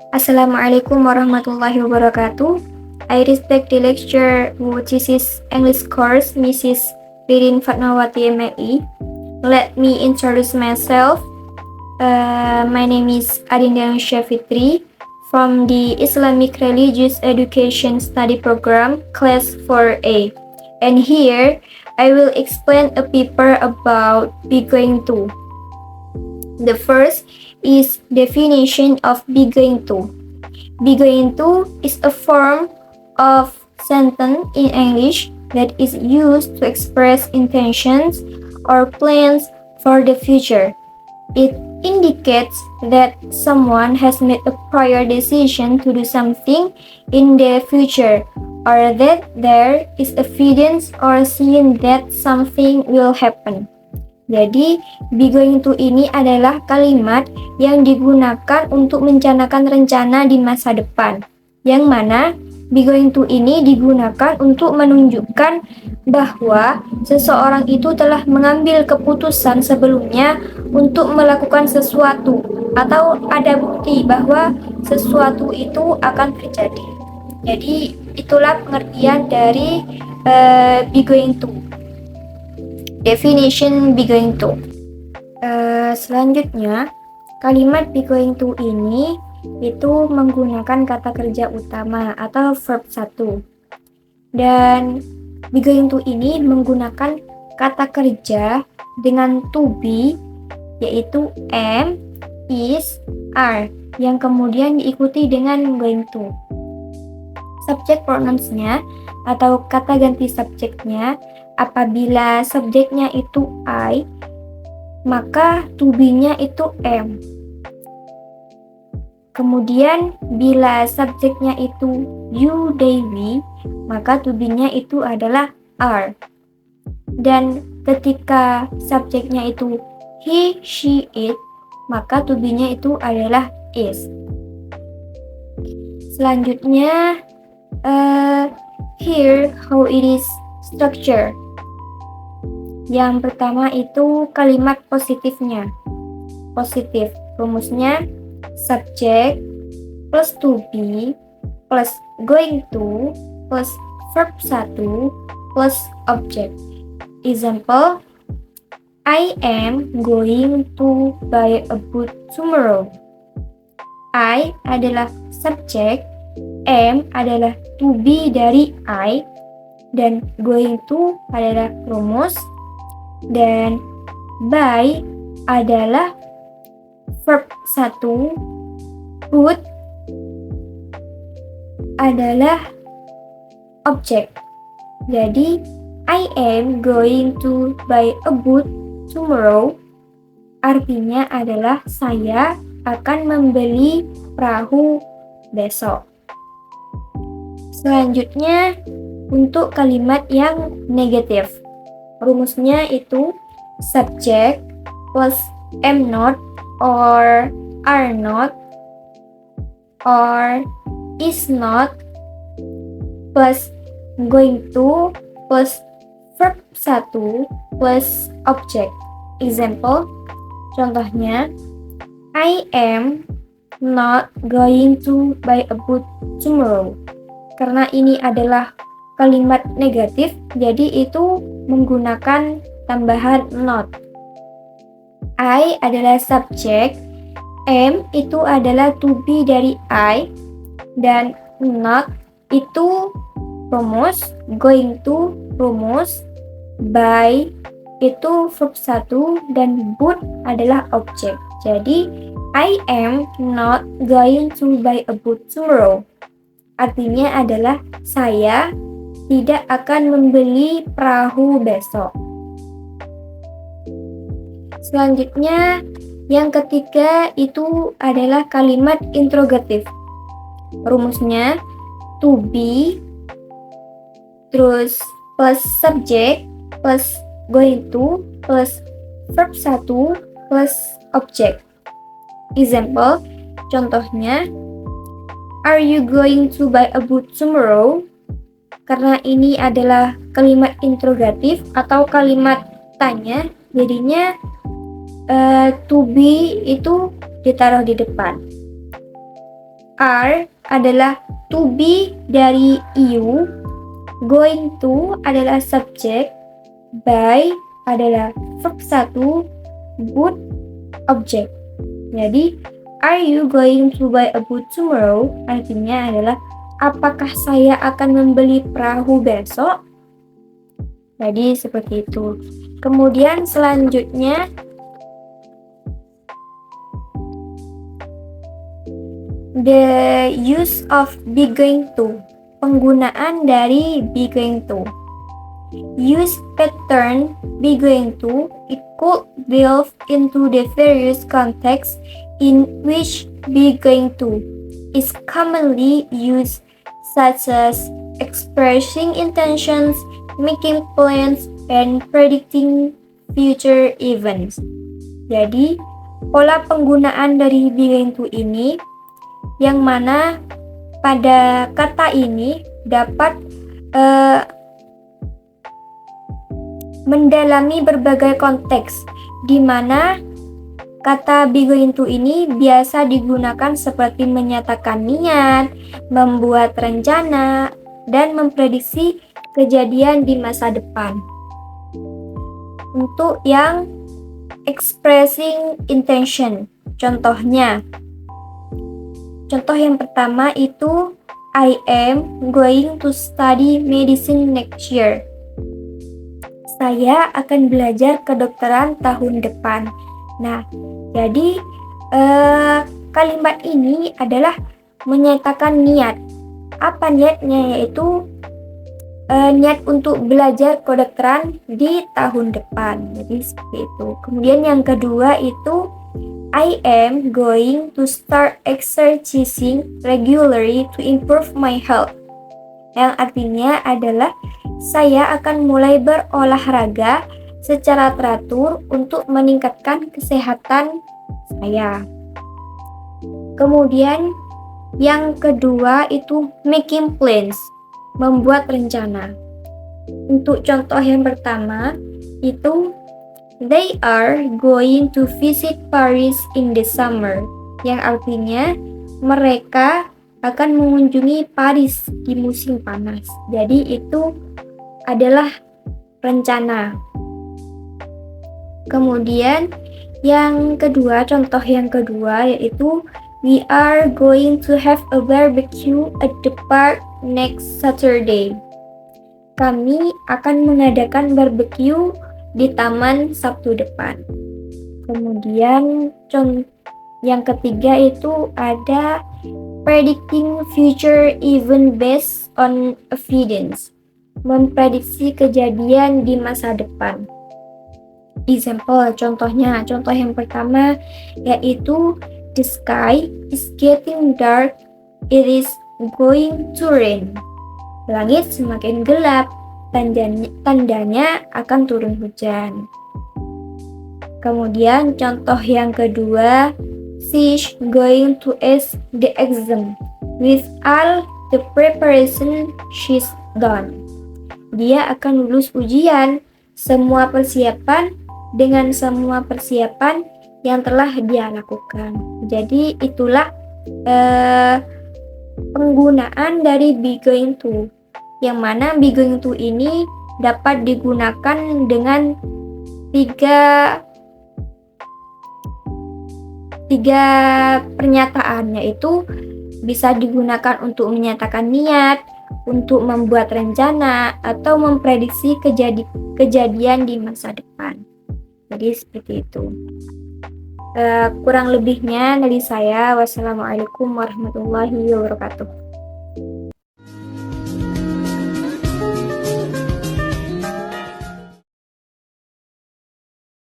Assalamualaikum warahmatullahi wabarakatuh. I respect the lecturer who teaches English course, Mrs. Ririn Fatmawati MLE. Let me introduce myself. My name is Adinda Syafitri from the Islamic Religious Education Study Program, Class 4A. And here, I will explain a paper about be going to. The first is definition of be going to. Be going to is a form of sentence in English that is used to express intentions or plans for the future. It indicates that someone has made a prior decision to do something in the future, or that there is evidence or sign that something will happen. Jadi, be going to ini adalah kalimat yang digunakan untuk mencanangkan rencana di masa depan. Yang mana be going to ini digunakan untuk menunjukkan bahwa seseorang itu telah mengambil keputusan sebelumnya untuk melakukan sesuatu atau ada bukti bahwa sesuatu itu akan terjadi. Jadi, itulah pengertian dari be going to. Definition be going to. Selanjutnya, kalimat be going to ini itu menggunakan kata kerja utama atau verb 1. Dan be going to ini menggunakan kata kerja dengan to be, yaitu am, is, are, yang kemudian diikuti dengan going to. Subject pronouns-nya atau kata ganti subjeknya, apabila subjeknya itu I, maka to be-nya itu am. Kemudian bila subjeknya itu you, they, we, maka to be-nya itu adalah are. Dan ketika subjeknya itu he, she, it, maka to be-nya itu adalah is. Selanjutnya, here how it is structure. Yang pertama itu kalimat positifnya. Positif, rumusnya subject plus to be plus going to plus verb 1 plus object. Example, I am going to buy a boot tomorrow. I adalah subject, am adalah to be dari I, dan going to adalah rumus, dan buy adalah verb 1, boot adalah objek. Jadi I am going to buy a boot tomorrow artinya adalah saya akan membeli perahu besok. Selanjutnya, untuk kalimat yang negatif, rumusnya itu subject plus am not or are not or is not plus going to plus verb 1 plus object. Example, contohnya, I am not going to buy a boot tomorrow. Karena ini adalah kalimat negatif, jadi itu menggunakan tambahan not. I adalah subjek, am itu adalah to be dari I, dan not itu rumus, going to rumus, buy itu verb 1, dan boot adalah objek. Jadi, I am not going to buy a boot tomorrow. Artinya adalah saya tidak akan membeli perahu besok. Selanjutnya, yang ketiga itu adalah kalimat interrogatif. Rumusnya to be, terus plus subject, plus going to, plus verb 1, plus object. Example, contohnya, are you going to buy a boot tomorrow? Karena ini adalah kalimat interrogatif atau kalimat tanya, jadinya to be itu ditaruh di depan. Are adalah to be dari you, going to adalah subjek, buy adalah verb 1, boat objek. Jadi are you going to buy a boat tomorrow artinya adalah apakah saya akan membeli perahu besok? Jadi seperti itu. Kemudian selanjutnya the use of be going to, penggunaan dari be going to. Use pattern be going to, it could delve into the various contexts in which be going to is commonly used, such as expressing intentions, making plans, and predicting future events. Jadi, pola penggunaan dari be going to ini yang mana pada kata ini dapat mendalami berbagai konteks, di mana kata be going to ini biasa digunakan seperti menyatakan niat, membuat rencana, dan memprediksi kejadian di masa depan. Untuk yang expressing intention, contohnya, contoh yang pertama itu I am going to study medicine next year. Saya akan belajar kedokteran tahun depan. Nah, jadi kalimat ini adalah menyatakan niat. Apa niatnya? Yaitu niat untuk belajar kedokteran di tahun depan. Jadi seperti itu. Kemudian yang kedua itu I am going to start exercising regularly to improve my health. Yang artinya adalah saya akan mulai berolahraga secara teratur untuk meningkatkan kesehatan saya. Kemudian yang kedua itu making plans, membuat rencana. Untuk contoh yang pertama itu they are going to visit Paris in the summer, yang artinya mereka akan mengunjungi Paris di musim panas. Jadi itu adalah rencana. Kemudian yang kedua, contoh yang kedua yaitu we are going to have a barbecue at the park next Saturday. Kami akan mengadakan barbecue di taman Sabtu depan. Kemudian yang ketiga itu ada predicting future event based on evidence, memprediksi kejadian di masa depan. Example, contohnya, contoh yang pertama yaitu the sky is getting dark, it is going to rain. Langit semakin gelap, tandanya akan turun hujan. Kemudian contoh yang kedua, she's going to ace the exam with all the preparation she's done. Dia akan lulus ujian dengan semua persiapan yang telah dia lakukan. Jadi itulah penggunaan dari be going to, yang mana be going to ini dapat digunakan dengan tiga pernyataan, yaitu bisa digunakan untuk menyatakan niat, untuk membuat rencana, atau memprediksi kejadian di masa depan. Jadi seperti itu. Kurang lebihnya dari saya. Wassalamualaikum warahmatullahi wabarakatuh.